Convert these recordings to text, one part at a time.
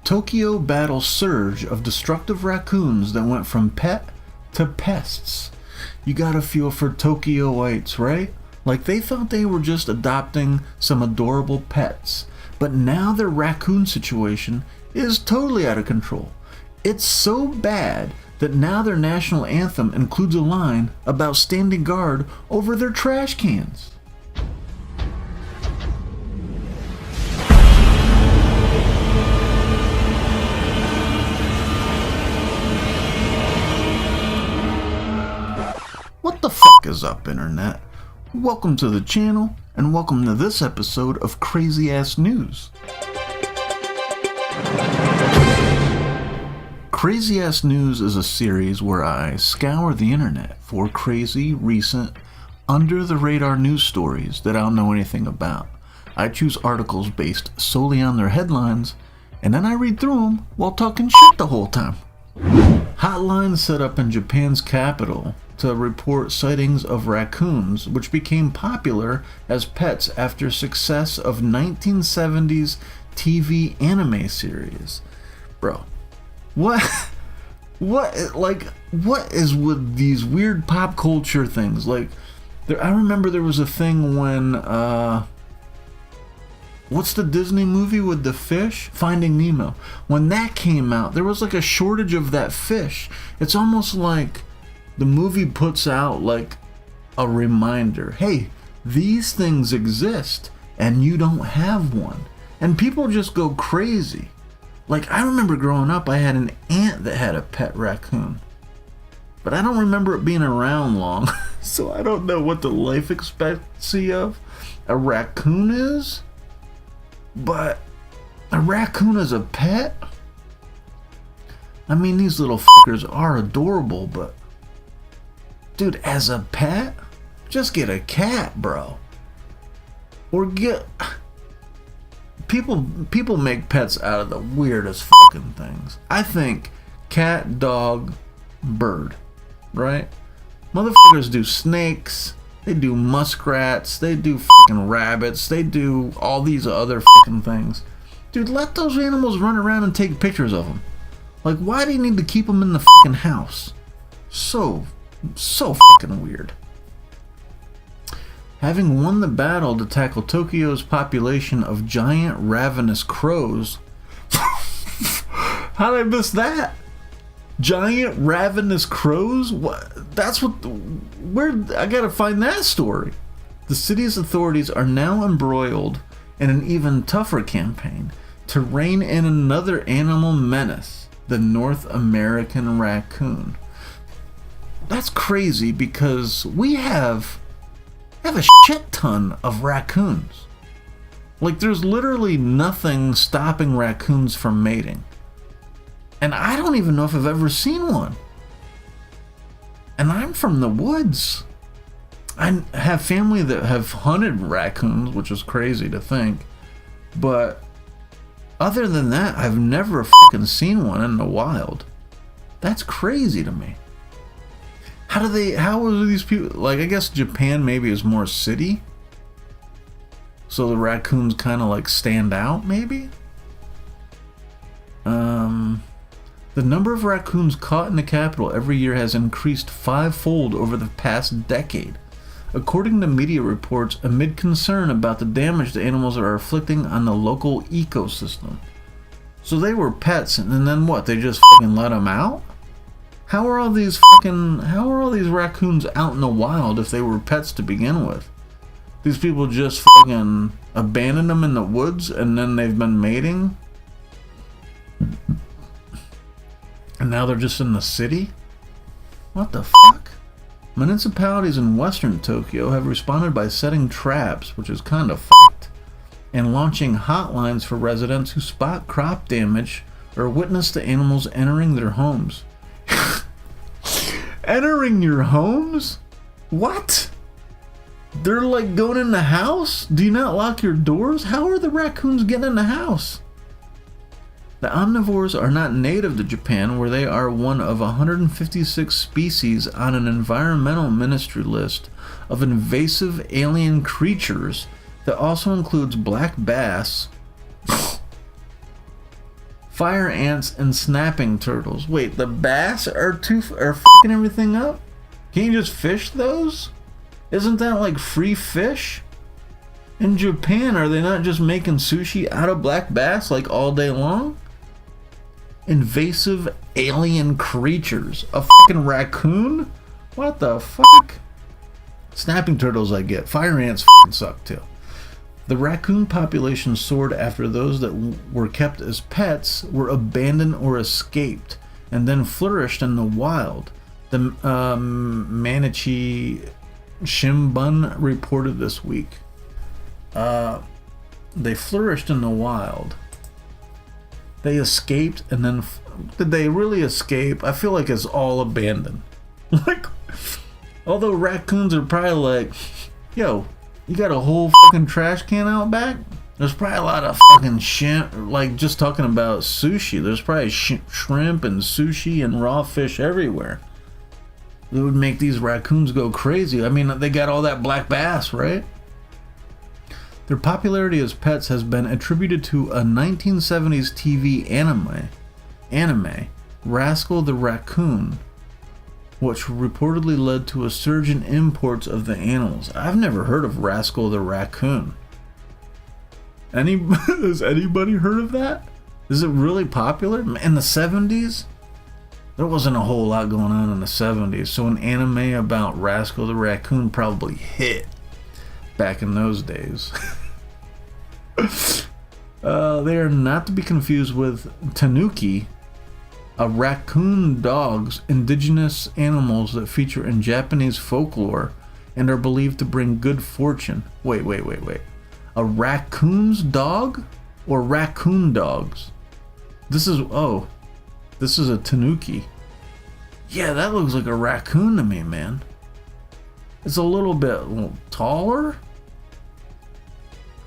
Tokyo battles surge of destructive raccoons that went from pet to pests. You gotta feel for Tokyoites, right? Like they thought they were just adopting some adorable pets, but now their raccoon situation is totally out of control. It's so bad that now their national anthem includes a line about standing guard over their trash cans. What the fuck is up, internet? Welcome to the channel, and welcome to this episode of Crazy Ass News. Crazy Ass News is a series where I scour the internet for crazy, recent, under-the-radar news stories that I don't know anything about. I choose articles based solely on their headlines, and then I read through them while talking shit the whole time. Hotline set up in Japan's capital to report sightings of raccoons, which became popular as pets after success of 1970s TV anime series. Bro, what is with these weird pop culture things? Like, I remember there was a thing when, what's the Disney movie with the fish? Finding Nemo. When that came out, there was like a shortage of that fish. It's almost like the movie puts out like a reminder. Hey, these things exist and you don't have one. And people just go crazy. Like, I remember growing up, I had an aunt that had a pet raccoon. But I don't remember it being around long. So I don't know what the life expectancy of a raccoon is. But a raccoon as a pet? I mean, these little fuckers are adorable, but dude, as a pet? Just get a cat, bro. Or get... People make pets out of the weirdest fucking things. I think cat, dog, bird, right? Motherfuckers do snakes, they do muskrats, they do fucking rabbits, they do all these other fucking things. Dude, let those animals run around and take pictures of them. Like, why do you need to keep them in the fucking house? So fucking weird. Having won the battle to tackle Tokyo's population of giant ravenous crows. How did I miss that? Giant ravenous crows? What? Where? I gotta find that story. The city's authorities are now embroiled in an even tougher campaign to rein in another animal menace, the North American raccoon. That's crazy because we have a shit ton of raccoons. Like, there's literally nothing stopping raccoons from mating. And I don't even know if I've ever seen one. And I'm from the woods. I have family that have hunted raccoons, which is crazy to think. But other than that, I've never fucking seen one in the wild. That's crazy to me. How are these people, like, I guess Japan maybe is more city, so the raccoons kind of like stand out, maybe? The number of raccoons caught in the capital every year has increased fivefold over the past decade, according to media reports, amid concern about the damage the animals are inflicting on the local ecosystem. So they were pets, and then what, they just fucking let them out? How are all these raccoons out in the wild if they were pets to begin with? These people just fucking abandoned them in the woods and then they've been mating? And now they're just in the city? What the fuck? Municipalities in western Tokyo have responded by setting traps, which is kind of fucked, and launching hotlines for residents who spot crop damage or witness the animals entering their homes. Entering your homes? What? They're like going in the house? Do you not lock your doors? How are the raccoons getting in the house? The omnivores are not native to Japan, where they are one of 156 species on an environmental ministry list of invasive alien creatures that also includes black bass, Fire ants and snapping turtles. Wait, the bass are fucking everything up? Can't you just fish those? Isn't that like free fish? In Japan, are they not just making sushi out of black bass like all day long? Invasive alien creatures. A fucking raccoon? What the fuck? Snapping turtles I get. Fire ants fucking suck too. The raccoon population soared after those that were kept as pets were abandoned or escaped, and then flourished in the wild. The Manichi Shimbun reported this week. They flourished in the wild. They escaped, and then did they really escape? I feel like it's all abandoned. Like, although raccoons are probably like, yo, you got a whole fucking trash can out back? There's probably a lot of fucking shit, like just talking about sushi. There's probably shrimp and sushi and raw fish everywhere. It would make these raccoons go crazy. I mean, they got all that black bass, right? Their popularity as pets has been attributed to a 1970s TV anime, Rascal the Raccoon, which reportedly led to a surge in imports of the animals. I've never heard of Rascal the Raccoon. Has anybody heard of that? Is it really popular? In the 70s? There wasn't a whole lot going on in the 70s, so an anime about Rascal the Raccoon probably hit back in those days. They are not to be confused with tanuki, a raccoon dogs, indigenous animals that feature in Japanese folklore and are believed to bring good fortune. Wait. A raccoon's dog or raccoon dogs? This is a tanuki. Yeah, that looks like a raccoon to me, man. It's a little bit taller,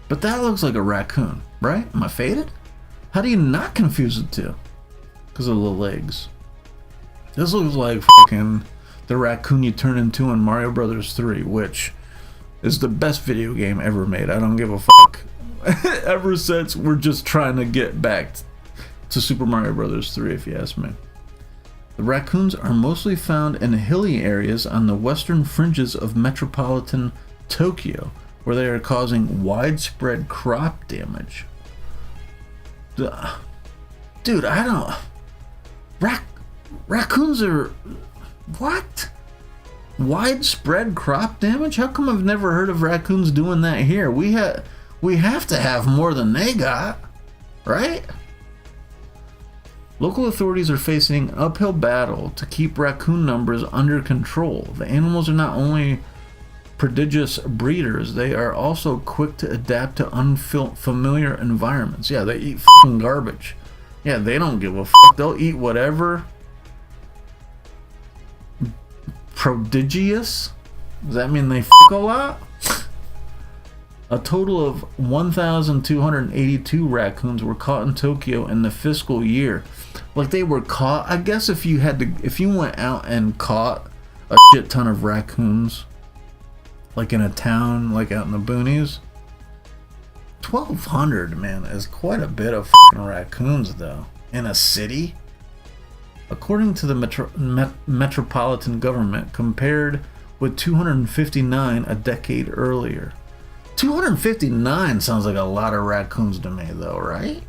but that looks like a raccoon, right? Am I faded? How do you not confuse the two? Because of the legs. This looks like fucking the raccoon you turn into in Mario Brothers 3, which is the best video game ever made. I don't give a fuck. Ever since, we're just trying to get back to Super Mario Brothers 3, if you ask me. The raccoons are mostly found in hilly areas on the western fringes of metropolitan Tokyo, where they are causing widespread crop damage. Dude, I don't... Raccoons are... What? Widespread crop damage? How come I've never heard of raccoons doing that here? We have to have more than they got, right? Local authorities are facing an uphill battle to keep raccoon numbers under control. The animals are not only prodigious breeders, they are also quick to adapt to unfamiliar environments. Yeah, they eat fucking garbage. Yeah, they don't give a fuck. They'll eat whatever. Prodigious? Does that mean they fuck a lot? A total of 1,282 raccoons were caught in Tokyo in the fiscal year. Like, they were caught. I guess if you went out and caught a shit ton of raccoons, like in a town, like out in the boonies, 1,200, man, is quite a bit of fucking raccoons, though. In a city? According to the metropolitan government, compared with 259 a decade earlier. 259 sounds like a lot of raccoons to me, though, right?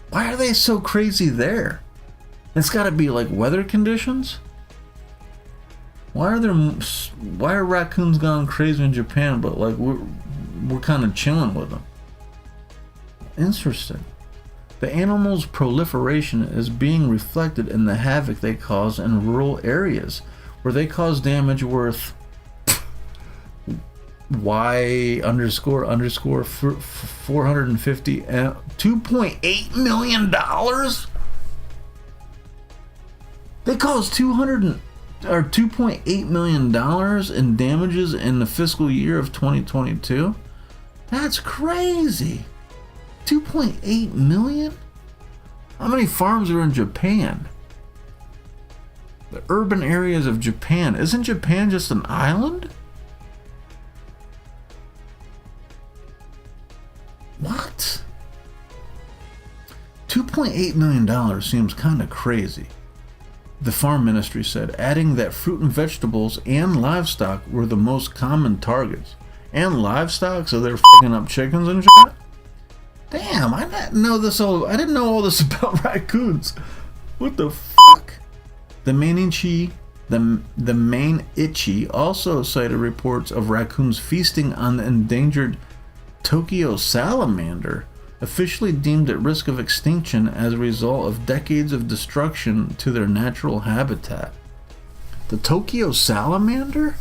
Why are they so crazy there? It's got to be like weather conditions. Why are raccoons gone crazy in Japan, but like we're kind of chilling with them? Interesting. The animal's proliferation is being reflected in the havoc they cause in rural areas, where they cause damage worth $450 $2.8 million. They caused $2.8 million in damages in the fiscal year of 2022. That's crazy. 2.8 million? How many farms are in Japan? The urban areas of Japan. Isn't Japan just an island? What? $2.8 million seems kind of crazy, the farm ministry said, adding that fruit and vegetables and livestock were the most common targets. And livestock, so they're fucking up chickens and shit? Damn, I didn't know this all. I didn't know all this about raccoons. What the fuck? The Mainichi also cited reports of raccoons feasting on the endangered Tokyo salamander, officially deemed at risk of extinction as a result of decades of destruction to their natural habitat. The Tokyo salamander?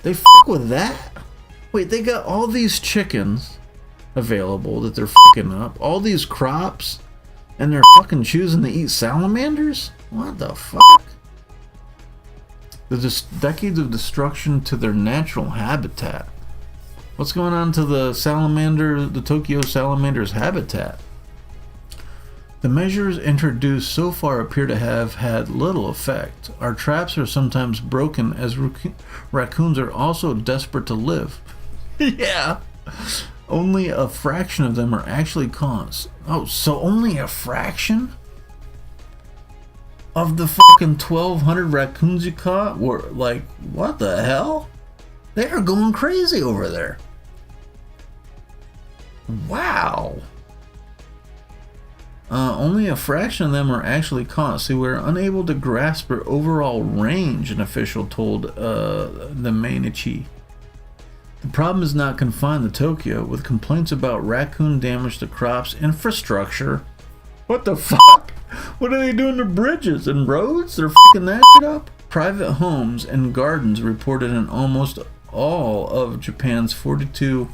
They fuck with that? Wait, they got all these chickens available that they're fucking up, all these crops, and they're fucking choosing to eat salamanders? What the fuck? There's decades of destruction to their natural habitat. What's going on to the Tokyo salamander's habitat? The measures introduced so far appear to have had little effect. Our traps are sometimes broken as raccoons are also desperate to live. Yeah. Only a fraction of them are actually caught. Oh, so only a fraction of the fucking 1,200 raccoons you caught were like, what the hell? They are going crazy over there. Wow. Only a fraction of them are actually caught. See, we're unable to grasp their overall range, an official told the Mainichi. The problem is not confined to Tokyo, with complaints about raccoon damage to crops, infrastructure. What the fuck? What are they doing to bridges and roads? They're fucking that shit up? Private homes and gardens reported in almost all of Japan's 42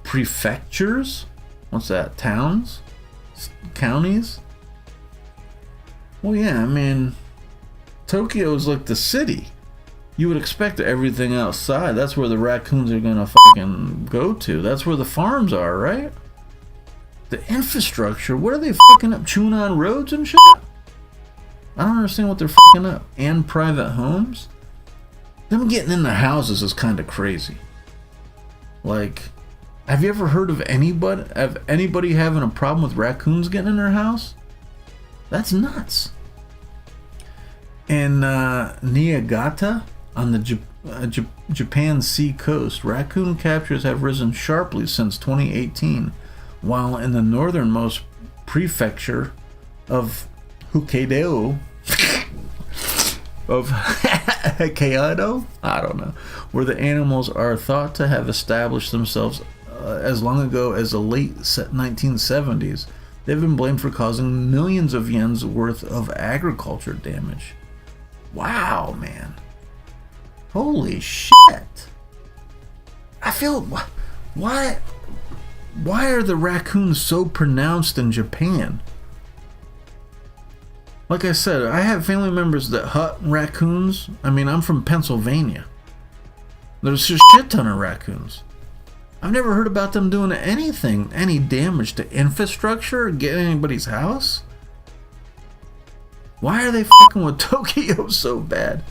prefectures. What's that? Towns? Counties? Well, yeah, I mean, Tokyo is like the city. You would expect everything outside. That's where the raccoons are gonna fucking go to. That's where the farms are, right? The infrastructure. What are they fucking up? Chewing on roads and shit? I don't understand what they're fucking up. And private homes? Them getting in their houses is kind of crazy. Like, have you ever heard of anybody having a problem with raccoons getting in their house? That's nuts. In Niigata, on the Japan Sea coast, raccoon captures have risen sharply since 2018, while in the northernmost prefecture of Hokkaido, I don't know, where the animals are thought to have established themselves as long ago as the late 1970s, they've been blamed for causing millions of yen's worth of agriculture damage. Wow, man. Holy shit. I feel... Why are the raccoons so pronounced in Japan? Like I said, I have family members that hunt raccoons. I mean, I'm from Pennsylvania. There's a shit ton of raccoons. I've never heard about them doing anything, any damage to infrastructure or getting anybody's house. Why are they fucking with Tokyo so bad?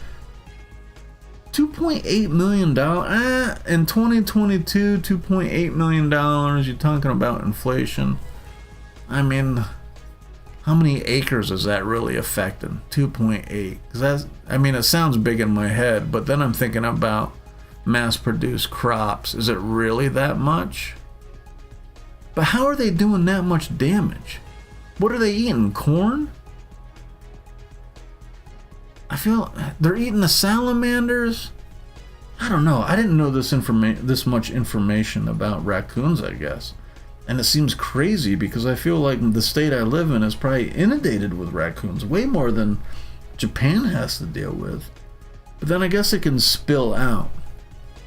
$2.8 million in 2022. $2.8 million. You're talking about inflation. I mean, how many acres is that really affecting? 2.8. Because I mean, it sounds big in my head, but then I'm thinking about mass-produced crops. Is it really that much? But how are they doing that much damage? What are they eating? Corn? I feel they're eating the salamanders. I don't know. I didn't know this much information about raccoons, I guess. And it seems crazy because I feel like the state I live in is probably inundated with raccoons, way more than Japan has to deal with. But then I guess it can spill out.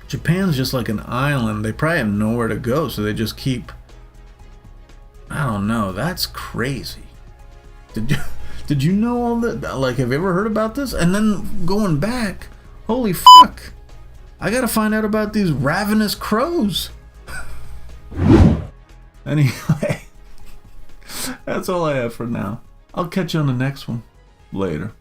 Japan's just like an island. They probably have nowhere to go, so they just keep... I don't know. That's crazy. Did you know all that? Like, have you ever heard about this? And then going back, holy fuck. I gotta find out about these ravenous crows. Anyway, that's all I have for now. I'll catch you on the next one. Later.